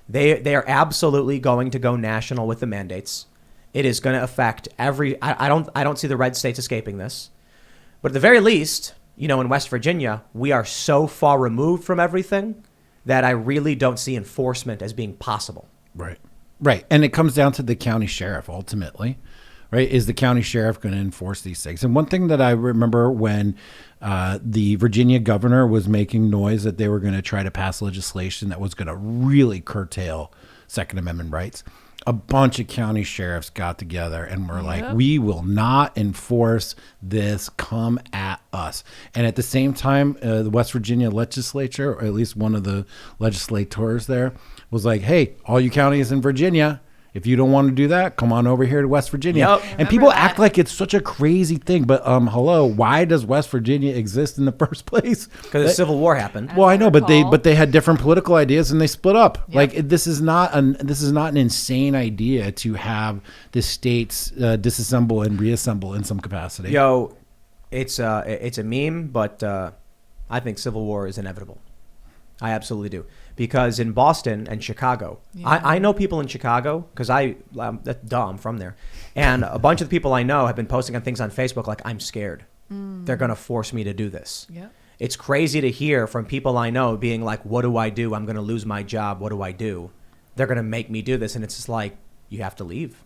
They are absolutely going to go national with the mandates. It is going to affect every. I don't see the red states escaping this, but at the very least, in West Virginia, we are so far removed from everything that I really don't see enforcement as being possible. Right. And it comes down to the county sheriff ultimately, right? Is the county sheriff going to enforce these things? And one thing that I remember when the Virginia governor was making noise that they were going to try to pass legislation that was going to really curtail Second Amendment rights, a bunch of county sheriffs got together and were like, we will not enforce this. Come at us. And at the same time, the West Virginia legislature, or at least one of the legislators there, was like, hey, all you counties in Virginia, if you don't want to do that, come on over here to West Virginia. And people act like it's such a crazy thing. But hello, why does West Virginia exist in the first place? Because the Civil War happened. Well, I know, but they had different political ideas and they split up. Like this is not an insane idea to have the states disassemble and reassemble in some capacity. It's a meme, but I think Civil War is inevitable. I absolutely do. Because in Boston and Chicago, I know people in Chicago because that's dumb, I'm from there. And a bunch of the people I know have been posting on things on Facebook like, I'm scared. They're going to force me to do this. It's crazy to hear from people I know being like, what do I do? I'm going to lose my job. What do I do? They're going to make me do this. And it's just like, you have to leave.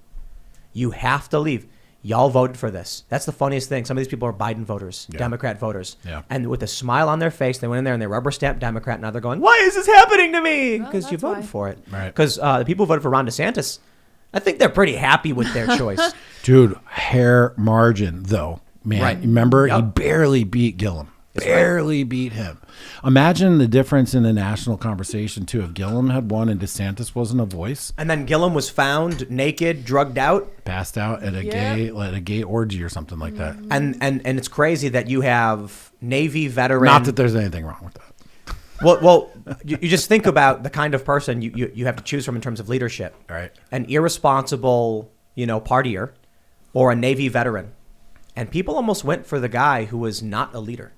You have to leave. Y'all voted for this. That's the funniest thing. Some of these people are Biden voters, Democrat voters. And with a smile on their face, they went in there and they rubber stamped Democrat. Now they're going, why is this happening to me? Because you voted for it. Because the people who voted for Ron DeSantis, I think they're pretty happy with their choice. Dude, hair margin, though. Man, remember? He barely beat Gillum. Barely beat him. Imagine the difference in the national conversation, too. If Gillum had won and DeSantis wasn't a voice. And then Gillum was found naked, drugged out. Passed out at a gay orgy or something like that. And it's crazy that you have Navy veteran. Not that there's anything wrong with that. Well, you just think about the kind of person you have to choose from in terms of leadership. Right. An irresponsible, partier or a Navy veteran. And people almost went for the guy who was not a leader.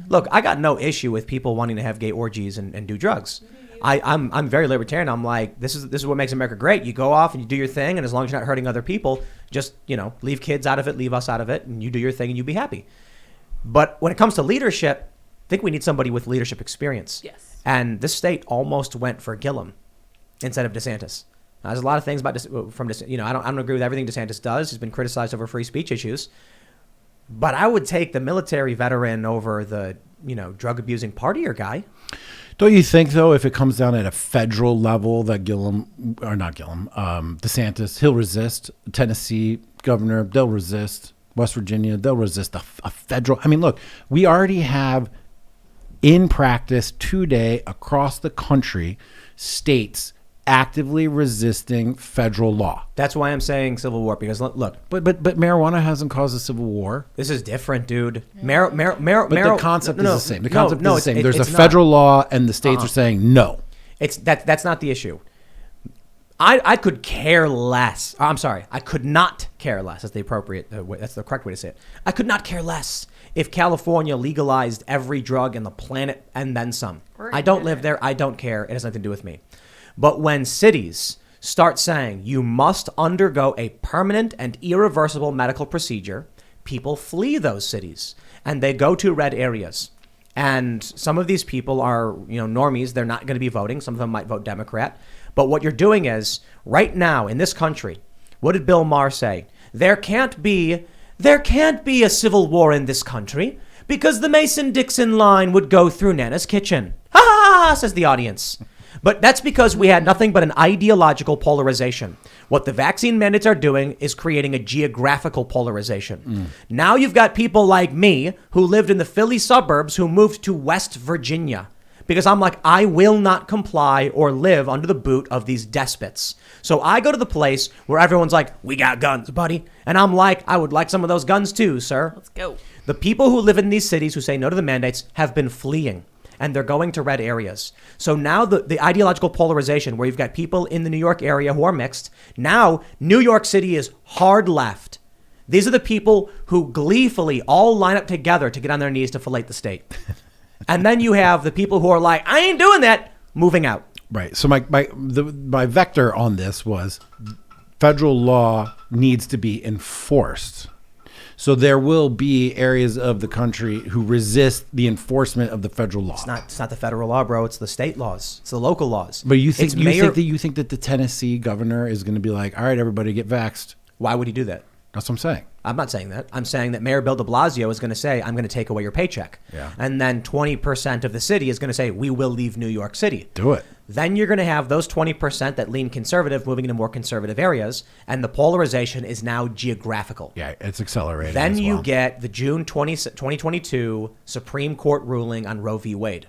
Look, I got no issue with people wanting to have gay orgies and do drugs. I'm very libertarian. I'm like, this is what makes America great. You go off and you do your thing, and as long as you're not hurting other people, just leave kids out of it, leave us out of it, and you do your thing and you be happy. But when it comes to leadership, I think we need somebody with leadership experience. Yes. And this state almost went for Gillum instead of DeSantis. Now, there's a lot of things about I don't agree with everything DeSantis does. He's been criticized over free speech issues. But I would take the military veteran over the, drug abusing partier guy. Don't you think, though, if it comes down at a federal level that DeSantis, he'll resist. Tennessee governor, they'll resist. West Virginia, they'll resist a federal. I mean, look, we already have in practice today across the country states actively resisting federal law. That's why I'm saying Civil War, because look. But marijuana hasn't caused a civil war. This is different, dude. But the concept is the same. The concept is the same. There's a federal law, and the states are saying no. That's not the issue. I could care less. I'm sorry. I could not care less. That's the appropriate. That's the correct way to say it. I could not care less if California legalized every drug in the planet and then some. I don't live there. I don't care. It has nothing to do with me. But when cities start saying you must undergo a permanent and irreversible medical procedure, people flee those cities and they go to red areas. And some of these people are, normies. They're not going to be voting. Some of them might vote Democrat. But what you're doing is, right now in this country, what did Bill Maher say? There can't be a civil war in this country because the Mason-Dixon line would go through Nana's kitchen. Ha ha ha, says the audience. But that's because we had nothing but an ideological polarization. What the vaccine mandates are doing is creating a geographical polarization. Now you've got people like me who lived in the Philly suburbs who moved to West Virginia because I'm like, I will not comply or live under the boot of these despots. So I go to the place where everyone's like, we got guns, buddy. And I'm like, I would like some of those guns too, sir. Let's go. The people who live in these cities who say no to the mandates have been fleeing. And they're going to red areas. So now the ideological polarization where you've got people in the New York area who are mixed. Now New York City is hard left. These are the people who gleefully all line up together to get on their knees to fillet the state. And then you have the people who are like, I ain't doing that, moving out. Right. So my vector on this was federal law needs to be enforced. So there will be areas of the country who resist the enforcement of the federal law. It's not the federal law, bro. It's the state laws. It's the local laws. But you think that the Tennessee governor is going to be like, all right, everybody get vaxxed? Why would he do that? That's what I'm saying. I'm not saying that. I'm saying that Mayor Bill de Blasio is going to say, I'm going to take away your paycheck. Yeah. And then 20% of the city is going to say, we will leave New York City. Do it. Then you're going to have those 20% that lean conservative moving into more conservative areas. And the polarization is now geographical. Yeah, it's accelerating. Then you get the June 2022 Supreme Court ruling on Roe v. Wade.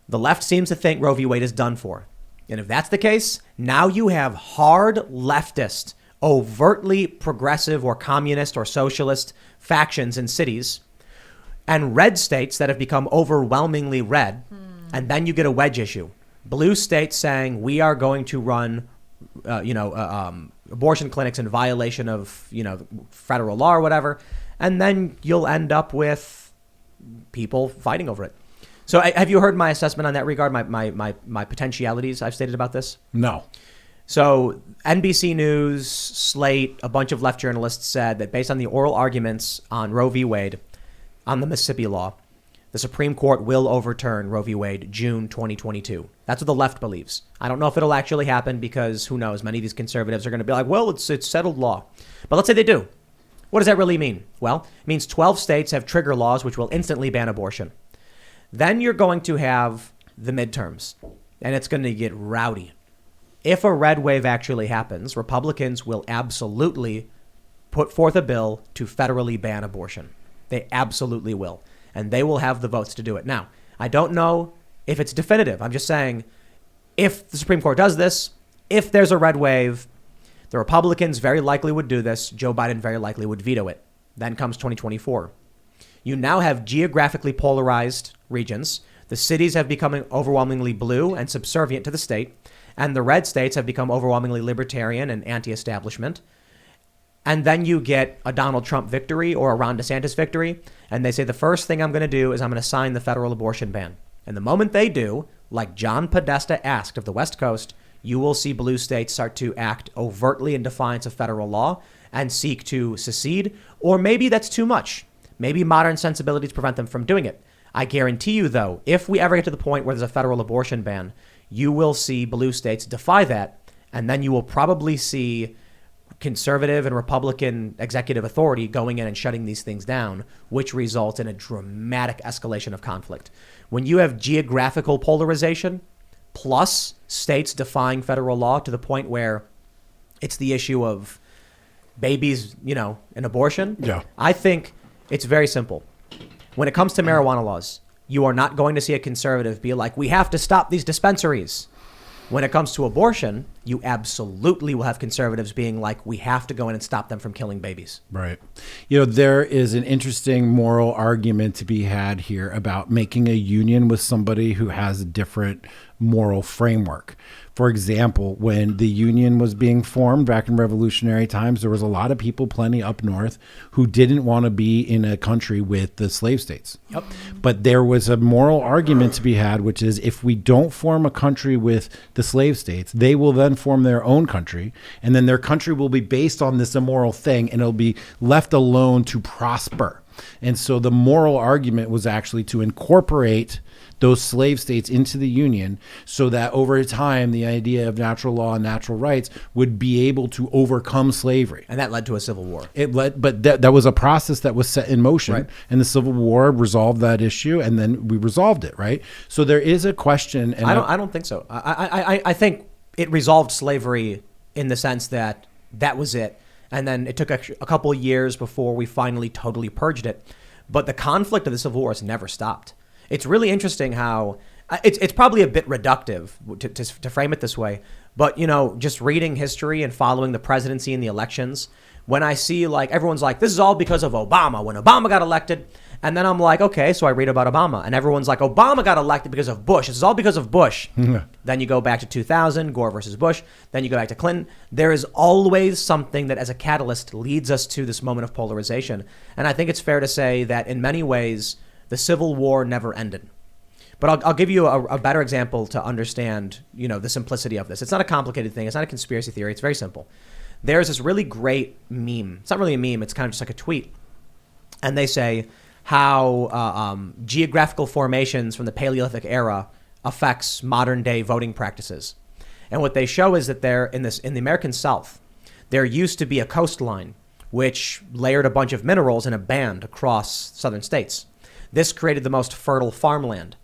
The left seems to think Roe v. Wade is done for. And if that's the case, now you have hard leftist, overtly progressive or communist or socialist factions in cities and red states that have become overwhelmingly red. And then you get a wedge issue. Blue states saying we are going to run, abortion clinics in violation of, federal law or whatever. And then you'll end up with people fighting over it. So have you heard my assessment on that regard, my potentialities I've stated about this? No. So NBC News, Slate, a bunch of left journalists said that based on the oral arguments on Roe v. Wade, on the Mississippi law, the Supreme Court will overturn Roe v. Wade June 2022. That's what the left believes. I don't know if it'll actually happen because who knows? Many of these conservatives are going to be like, well, it's settled law. But let's say they do. What does that really mean? Well, it means 12 states have trigger laws which will instantly ban abortion. Then you're going to have the midterms, and it's going to get rowdy. If a red wave actually happens, Republicans will absolutely put forth a bill to federally ban abortion. They absolutely will. And they will have the votes to do it. Now, I don't know if it's definitive. I'm just saying if the Supreme Court does this, if there's a red wave, the Republicans very likely would do this. Joe Biden very likely would veto it. Then comes 2024. You now have geographically polarized regions. The cities have become overwhelmingly blue and subservient to the state. And the red states have become overwhelmingly libertarian and anti-establishment. And then you get a Donald Trump victory or a Ron DeSantis victory. And they say, the first thing I'm going to do is I'm going to sign the federal abortion ban. And the moment they do, like John Podesta asked of the West Coast, you will see blue states start to act overtly in defiance of federal law and seek to secede. Or maybe that's too much. Maybe modern sensibilities prevent them from doing it. I guarantee you, though, if we ever get to the point where there's a federal abortion ban, you will see blue states defy that, and then you will probably see conservative and Republican executive authority going in and shutting these things down, which results in a dramatic escalation of conflict. When you have geographical polarization plus states defying federal law to the point where it's the issue of babies, an abortion, yeah. I think it's very simple. When it comes to marijuana laws, you are not going to see a conservative be like, we have to stop these dispensaries. When it comes to abortion, you absolutely will have conservatives being like, we have to go in and stop them from killing babies. Right. There is an interesting moral argument to be had here about making a union with somebody who has a different moral framework. For example, when the union was being formed back in revolutionary times, there was a lot of people plenty up north who didn't want to be in a country with the slave states. Yep. But there was a moral argument to be had, which is if we don't form a country with the slave states, they will then form their own country. And then their country will be based on this immoral thing, and it'll be left alone to prosper. And so the moral argument was actually to incorporate those slave states into the union so that over time, the idea of natural law and natural rights would be able to overcome slavery. And that led to a civil war. But that was a process that was set in motion, right? And the Civil War resolved that issue, and then we resolved it, right? So there is a question. And I don't think so. I think it resolved slavery in the sense that was it. And then it took a couple of years before we finally totally purged it. But the conflict of the Civil War has never stopped. It's really interesting how it's probably a bit reductive to frame it this way. But, just reading history and following the presidency and the elections, when I see everyone's like, this is all because of Obama, when Obama got elected. And then I'm like, okay, so I read about Obama and everyone's like, Obama got elected because of Bush. This is all because of Bush. Then you go back to 2000, Gore versus Bush. Then you go back to Clinton. There is always something that as a catalyst leads us to this moment of polarization. And I think it's fair to say that in many ways, the Civil War never ended. But I'll give you a better example to understand, the simplicity of this. It's not a complicated thing. It's not a conspiracy theory. It's very simple. There's this really great meme. It's not really a meme. It's kind of just like a tweet. And they say how geographical formations from the Paleolithic era affects modern day voting practices. And what they show is that in the American South, there used to be a coastline which layered a bunch of minerals in a band across southern states. This created the most fertile farmland.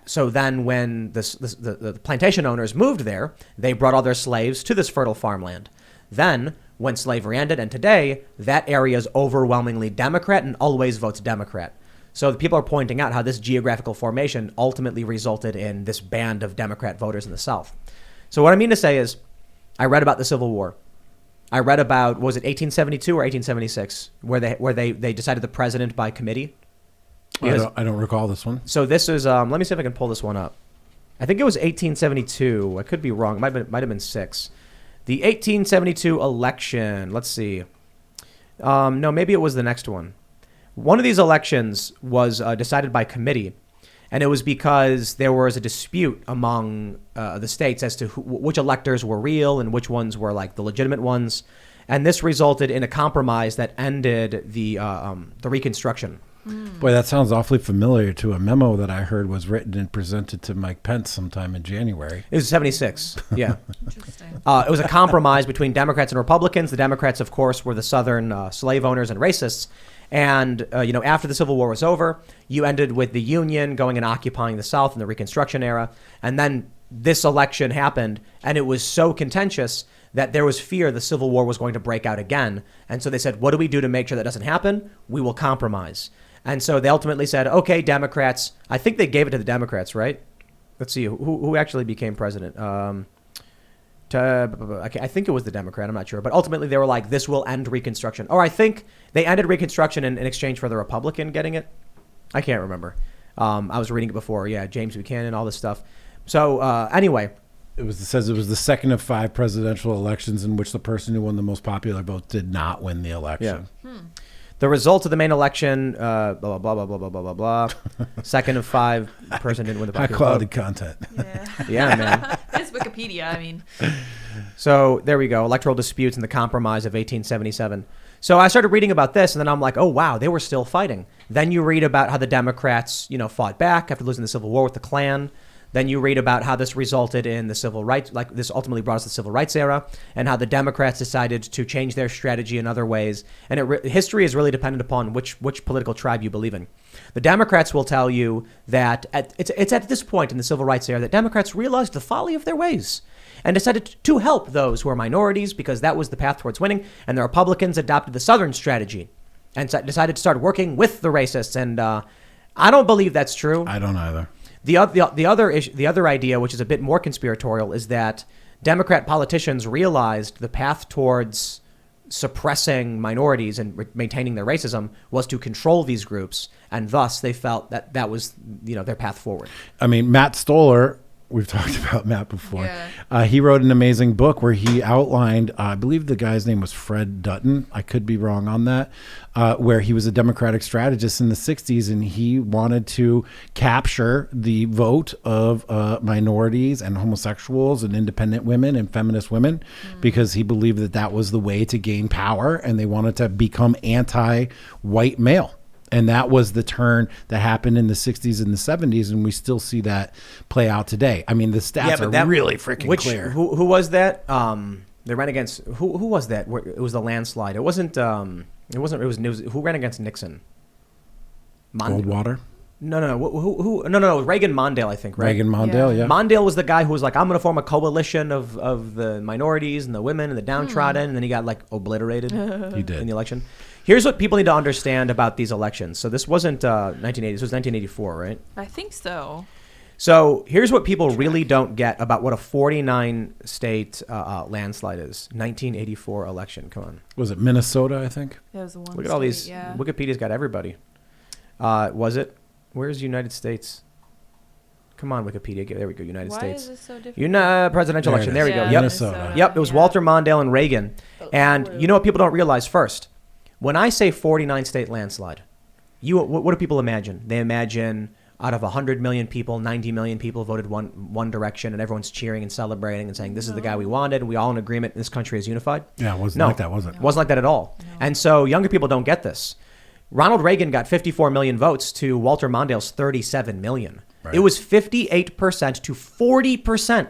So then when the plantation owners moved there, they brought all their slaves to this fertile farmland. Then, when slavery ended, and today, that area is overwhelmingly Democrat and always votes Democrat. So the people are pointing out how this geographical formation ultimately resulted in this band of Democrat voters in the South. So what I mean to say is, I read about the Civil War. I read about, was it 1872 or 1876, where they decided the president by committee? I don't recall this one. So this is, let me see if I can pull this one up. I think it was 1872. I could be wrong. It might have been 6. The 1872 election, let's see. No, maybe it was the next one. One of these elections was decided by committee, and it was because there was a dispute among the states as to which electors were real and which ones were like the legitimate ones. And this resulted in a compromise that ended the Reconstruction. Boy, that sounds awfully familiar to a memo that I heard was written and presented to Mike Pence sometime in January. It was 76, yeah. Interesting. It was a compromise between Democrats and Republicans. The Democrats, of course, were the Southern slave owners and racists. And, after the Civil War was over, you ended with the Union going and occupying the South in the Reconstruction era. And then this election happened, and it was so contentious that there was fear the Civil War was going to break out again. And so they said, what do we do to make sure that doesn't happen? We will compromise. And so they ultimately said, okay, Democrats. I think they gave it to the Democrats, right? Let's see, who actually became president? I think it was the Democrat. I'm not sure. But ultimately, they were like, this will end Reconstruction. Or I think they ended Reconstruction in exchange for the Republican getting it. I can't remember. I was reading it before. Yeah, James Buchanan, all this stuff. So anyway. It says it was the second of 5 presidential elections in which the person who won the most popular vote did not win the election. Yeah. The results of the main election, blah, blah, blah, blah, blah, blah, blah, blah. Second of 5, person didn't win the popular High-quality vote. content. Yeah. Yeah, man. It's Wikipedia, I mean. So there we go. Electoral disputes and the compromise of 1877. So I started reading about this, and then I'm like, oh, wow, they were still fighting. Then you read about how the Democrats, fought back after losing the Civil War with the Klan. Then you read about how this resulted in the civil rights, like this ultimately brought us the civil rights era, and how the Democrats decided to change their strategy in other ways. And history is really dependent upon which political tribe you believe in. The Democrats will tell you that it's at this point in the civil rights era that Democrats realized the folly of their ways and decided to help those who are minorities because that was the path towards winning. And the Republicans adopted the Southern strategy and decided to start working with the racists. And I don't believe that's true. I don't either. The other idea, which is a bit more conspiratorial, is that Democrat politicians realized the path towards suppressing minorities and maintaining their racism was to control these groups, and thus they felt that was their path forward. I mean, Matt Stoller. We've talked about Matt before. Yeah. He wrote an amazing book where he outlined, I believe the guy's name was Fred Dutton. I could be wrong on that, where he was a Democratic strategist in the 60s, and he wanted to capture the vote of minorities and homosexuals and independent women and feminist women because he believed that was the way to gain power, and they wanted to become anti-white male. And that was the turn that happened in the 60s and the 70s, and we still see that play out today. I mean, the stats are really freaking clear. Who was that? They ran against who was that? It was the landslide. It wasn't. It was who ran against Nixon? Goldwater? No. No. Reagan Mondale, I think. Right? Reagan Mondale, yeah. Mondale was the guy who was like, I'm going to form a coalition of the minorities and the women and the downtrodden, and then he got like obliterated. He did in the election. Here's what people need to understand about these elections. So this wasn't 1980. This was 1984, right? I think so. So here's what people really don't get about what a 49-state landslide is. 1984 election. Come on. Was it Minnesota, I think? That was the one. Look at all these. Yeah. Wikipedia's got everybody. Was it? Where's United States? Come on, Wikipedia. There we go. United States. Why is this so different? Presidential election. There we go. Yeah, Yep. Minnesota. Yep. It was Walter Mondale and Reagan. And you know what people don't realize first? When I say 49-state landslide, what do people imagine? They imagine out of 100 million people, 90 million people voted one direction, and everyone's cheering and celebrating and saying, this is the guy we wanted, and we all in agreement, this country is unified. Yeah, it wasn't like that, was it? It wasn't like that at all. No. And so younger people don't get this. Ronald Reagan got 54 million votes to Walter Mondale's 37 million. Right. It was 58% to 40%.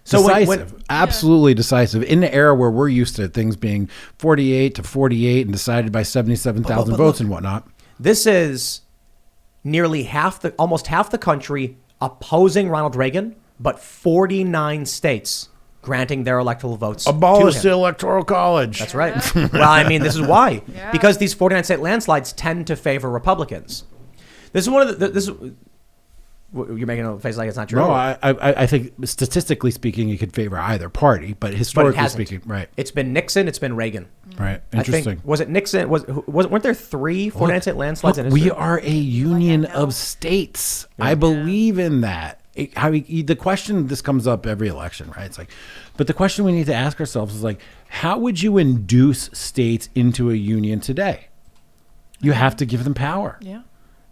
So decisive, absolutely decisive. In the era where we're used to things being 48 to 48 and decided by 77,000 votes and whatnot. This is nearly almost half the country opposing Ronald Reagan, but 49 states granting their electoral votes. Abolish the Electoral College. That's right. Well, I mean, this is why. Yeah. Because these 49 state landslides tend to favor Republicans. This is one of the... You're making a face like it's not true. No, I think statistically speaking, it could favor either party, but historically speaking, right? It's been Nixon, it's been Reagan. Right. Interesting. I think, was it Nixon? Weren't there 3 49 state landslides in history? We are a union of states. Yeah. I believe in that. The question, this comes up every election, right? It's like, but the question we need to ask ourselves is like, how would you induce states into a union today? You have to give them power. Yeah.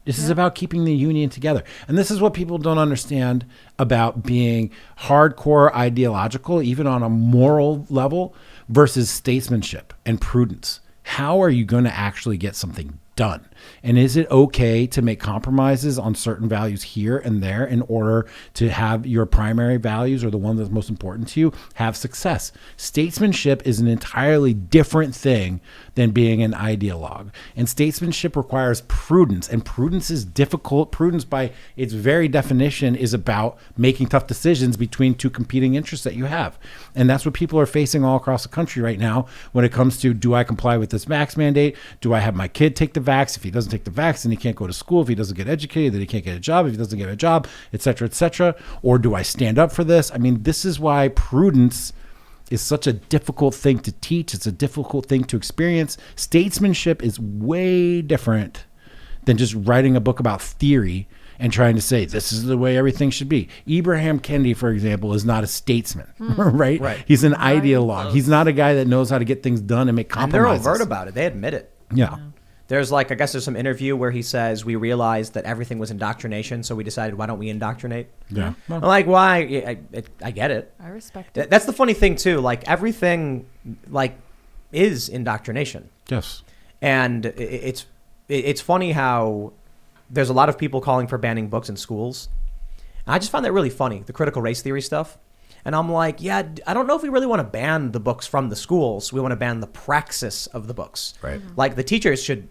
This is about keeping the union together. And this is what people don't understand about being hardcore ideological, even on a moral level, versus statesmanship and prudence. How are you going to actually get something done? And is it okay to make compromises on certain values here and there in order to have your primary values, or the one that's most important to you, have success? Statesmanship is an entirely different thing than being an ideologue. And statesmanship requires prudence, and prudence is difficult. Prudence, by its very definition, is about making tough decisions between two competing interests that you have. And that's what people are facing all across the country right now when it comes to, do I comply with this vax mandate? Do I have my kid take the vax? If he doesn't take the vax, then he can't go to school. If he doesn't get educated, then he can't get a job. If he doesn't get a job, et cetera, et cetera. Or do I stand up for this? I mean, this is why prudence is such a difficult thing to teach. It's a difficult thing to experience. Statesmanship is way different than just writing a book about theory and trying to say this is the way everything should be. Abraham Kennedy, for example, is not a statesman, right? He's an ideologue. He's not a guy that knows how to get things done and make compromises. And they're overt about it. They admit it. Yeah. There's I guess there's some interview where he says, we realized that everything was indoctrination, so we decided, why don't we indoctrinate? Yeah. I'm like, why? I get it. I respect it. That's the funny thing, too. Like, everything, is indoctrination. Yes. And it's funny how there's a lot of people calling for banning books in schools. And I just find that really funny, the critical race theory stuff. And I'm like, yeah, I don't know if we really want to ban the books from the schools. We want to ban the praxis of the books. Right. Like, the teachers should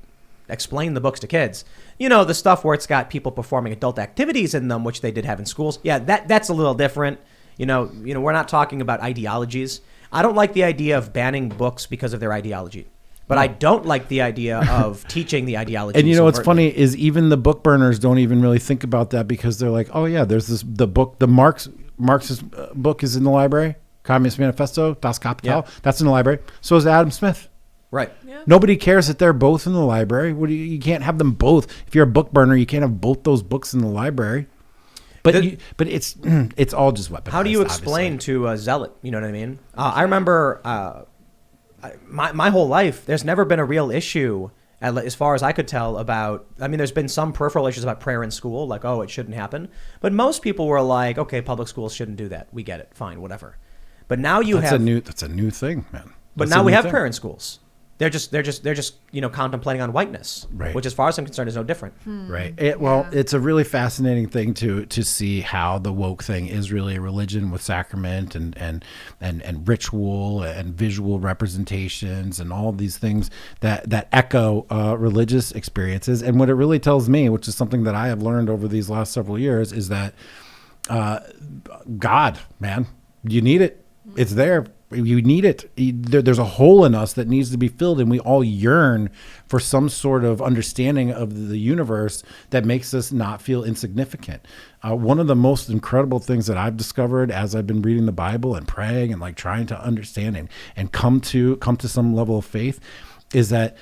explain the books to kids. You know, the stuff where it's got people performing adult activities in them, which they did have in schools. Yeah, that's a little different. You know, we're not talking about ideologies. I don't like the idea of banning books because of their ideology. But I don't like the idea of teaching the ideology. And you know what's funny is even the book burners don't even really think about that, because they're like, oh yeah, there's the book, the Marxist book is in the library, Communist Manifesto, Das Kapital. Yeah. That's in the library. So is Adam Smith. Right. Yeah. Nobody cares that they're both in the library. You can't have them both. If you're a book burner, you can't have both those books in the library. But it's all just weaponized. How do you explain to a zealot? You know what I mean? I remember my whole life, there's never been a real issue, as far as I could tell, about, I mean, there's been some peripheral issues about prayer in school, like, oh, it shouldn't happen. But most people were like, okay, public schools shouldn't do that. We get it. Fine, whatever. But now that's a new thing, man. But now we have prayer in schools. They're just contemplating on whiteness, right? Which, as far as I'm concerned, is no different. Right. It's a really fascinating thing to see how the woke thing is really a religion with sacrament and ritual and visual representations and all these things that echo religious experiences. And what it really tells me, which is something that I have learned over these last several years, is that God, man, you need it. It's there. You need it. There's a hole in us that needs to be filled, and we all yearn for some sort of understanding of the universe that makes us not feel insignificant. One of the most incredible things that I've discovered as I've been reading the Bible and praying and trying to understand and come to some level of faith is that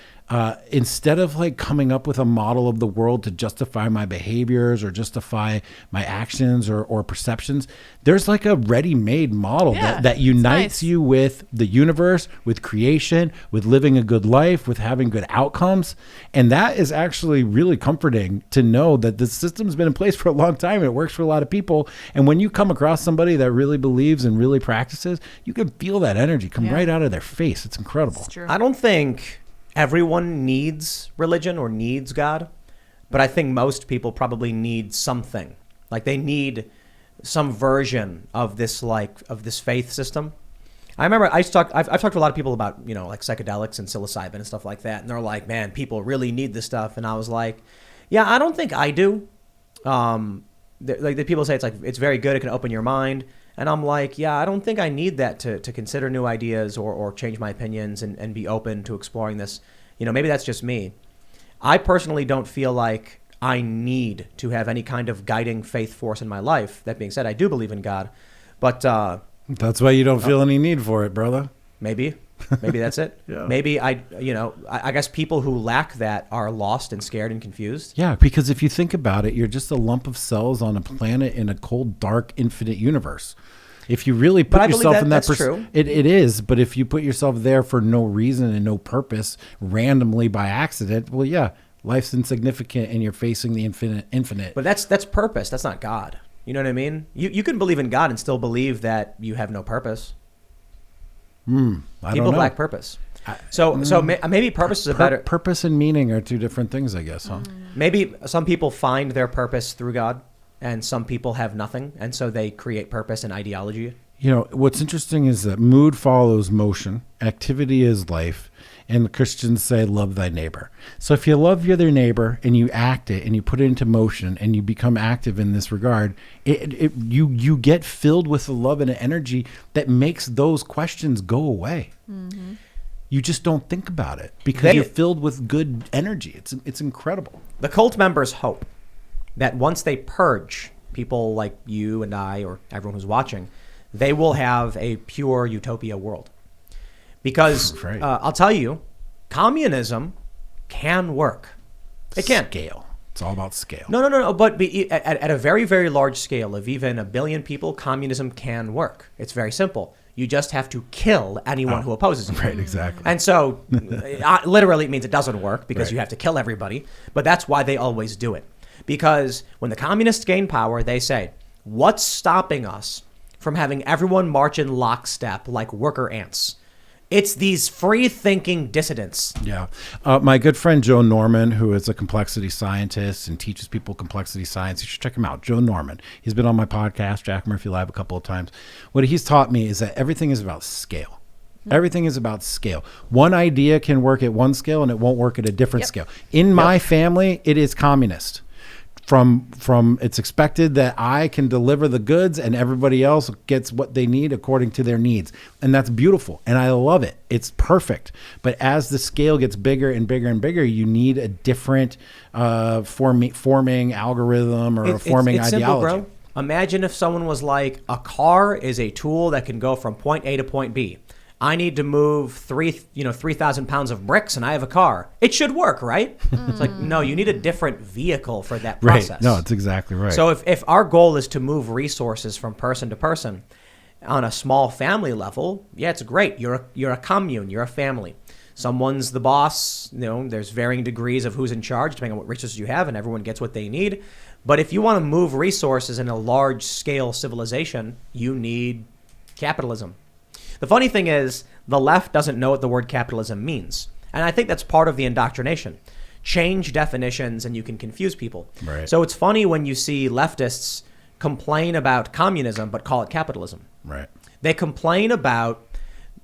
instead of like coming up with a model of the world to justify my behaviors or justify my actions or perceptions, there's like a ready-made model Yeah, that unites nice. you with the universe, with creation, with living a good life, with having good outcomes. And that is actually really comforting to know that the system's been in place for a long time and it works for a lot of people. And when you come across somebody that really believes and really practices, you can feel that energy come Yeah. right out of their face. It's incredible. It's true. I don't think everyone needs religion or needs God, but I think most people probably need something. Like they need some version of this, of this faith system. I remember I've talked to a lot of people about, like psychedelics and psilocybin and stuff like that. And they're like, man, people really need this stuff. And I was like, yeah, I don't think I do. The people say it's very good. It can open your mind. And I'm like, yeah, I don't think I need that to consider new ideas or change my opinions and be open to exploring this. Maybe that's just me. I personally don't feel like I need to have any kind of guiding faith force in my life. That being said, I do believe in God, but That's why you don't feel any need for it, brother. maybe that's it. Yeah. Maybe I guess people who lack that are lost and scared and confused. Yeah, because if you think about it, you're just a lump of cells on a planet in a cold, dark, infinite universe. If you really But put I believe yourself in that that's true. it is, but if you put yourself there for no reason and no purpose, randomly by accident, well, yeah, life's insignificant and you're facing the infinite. But that's purpose. That's not God. You know what I mean? You can believe in God and still believe that you have no purpose. I don't People know. lack purpose. Maybe purpose is a better. Purpose and meaning are two different things, I guess, huh? Maybe some people find their purpose through God, and some people have nothing, and so they create purpose and ideology. What's interesting is that mood follows motion, activity is life, and the Christians say, love thy neighbor. So if you love your other neighbor and you act it and you put it into motion and you become active in this regard, you get filled with the love and energy that makes those questions go away. Mm-hmm. You just don't think about it because you're filled with good energy. It's incredible. The cult members hope that once they purge people like you and I or everyone who's watching, they will have a pure utopia world. Because Right. I'll tell you, communism can work. It can. Scale. It's all about scale. No. But at a very, very large scale of even 1 billion people, communism can work. It's very simple. You just have to kill anyone who opposes you. Right, exactly. And so literally it means it doesn't work because Right. you have to kill everybody. But that's why they always do it. Because when the communists gain power, they say, what's stopping us from having everyone march in lockstep like worker ants? It's these free-thinking dissidents. Yeah. My good friend Joe Norman, who is a complexity scientist and teaches people complexity science, you should check him out. Joe Norman. He's been on my podcast, Jack Murphy Live, a couple of times. What he's taught me is that everything is about scale. Everything is about scale. One idea can work at one scale and it won't work at a different scale. In my family, it is communist. From it's expected that I can deliver the goods and everybody else gets what they need according to their needs. And that's beautiful. And I love it. It's perfect. But as the scale gets bigger and bigger and bigger, you need a different forming algorithm or a forming it's ideology. simple, bro. Imagine if someone was like, a car is a tool that can go from point A to point B. I need to move 3,000 pounds of bricks and I have a car. It should work, right? It's like, no, you need a different vehicle for that process. Right. No, it's exactly right. So if our goal is to move resources from person to person on a small family level, yeah, it's great. You're a commune, you're a family. Someone's the boss, there's varying degrees of who's in charge depending on what resources you have and everyone gets what they need. But if you want to move resources in a large scale civilization, you need capitalism. The funny thing is, the left doesn't know what the word capitalism means. And I think that's part of the indoctrination. Change definitions and you can confuse people. Right. So it's funny when you see leftists complain about communism but call it capitalism. Right. They complain about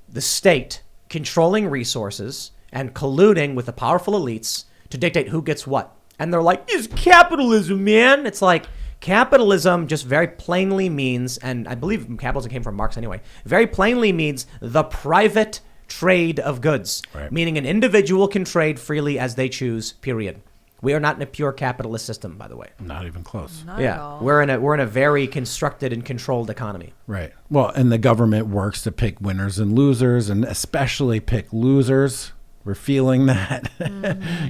the state controlling resources and colluding with the powerful elites to dictate who gets what. And they're like, it's capitalism, man. It's like, capitalism just very plainly means, and I believe capitalism came from Marx anyway, very plainly means the private trade of goods, Right. meaning an individual can trade freely as they choose, period. We are not in a pure capitalist system, by the way. Not even close. Not at Yeah, all. we're in a very constructed and controlled economy. Right. Well, and the government works to pick winners and losers and especially pick losers We're feeling that.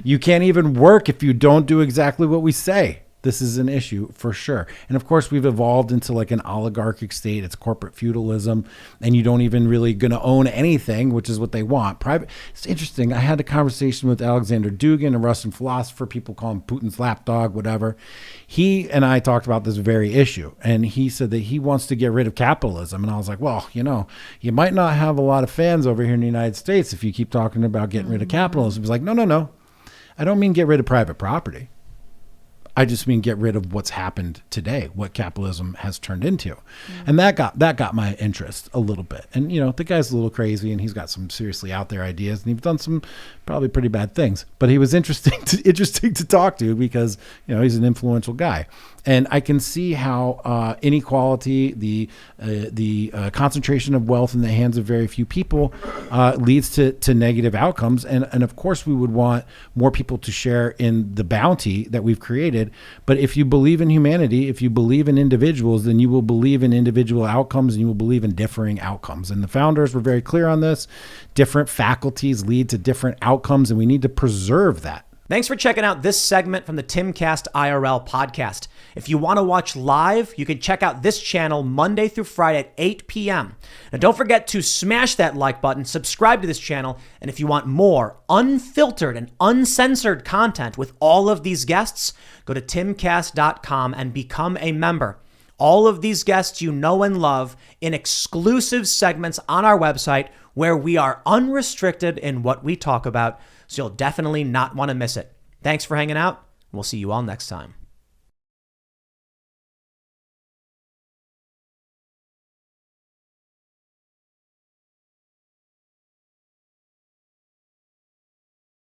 You can't even work if you don't do exactly what we say. This is an issue for sure. And of course, we've evolved into like an oligarchic state. It's corporate feudalism, and you don't even really going to own anything, which is what they want. Private. It's interesting. I had a conversation with Alexander Dugin, a Russian philosopher. People call him Putin's lapdog, whatever. He and I talked about this very issue, and he said that he wants to get rid of capitalism. And I was like, well, you might not have a lot of fans over here in the United States if you keep talking about getting rid of capitalism. He's like, no. I don't mean get rid of private property. I just mean get rid of what's happened today, what capitalism has turned into. And that got my interest a little bit. And, the guy's a little crazy, and he's got some seriously out there ideas, and he's done some probably pretty bad things. But he was interesting to talk to because, he's an influential guy. And I can see how inequality, the concentration of wealth in the hands of very few people leads to negative outcomes. And of course, we would want more people to share in the bounty that we've created. But if you believe in humanity, if you believe in individuals, then you will believe in individual outcomes, and you will believe in differing outcomes. And the founders were very clear on this. Different faculties lead to different outcomes, and we need to preserve that. Thanks for checking out this segment from the Timcast IRL podcast. If you want to watch live, you can check out this channel Monday through Friday at 8 p.m. Now, don't forget to smash that like button, subscribe to this channel, and if you want more unfiltered and uncensored content with all of these guests, go to timcast.com and become a member. All of these guests you know and love in exclusive segments on our website where we are unrestricted in what we talk about, so you'll definitely not want to miss it. Thanks for hanging out. We'll see you all next time.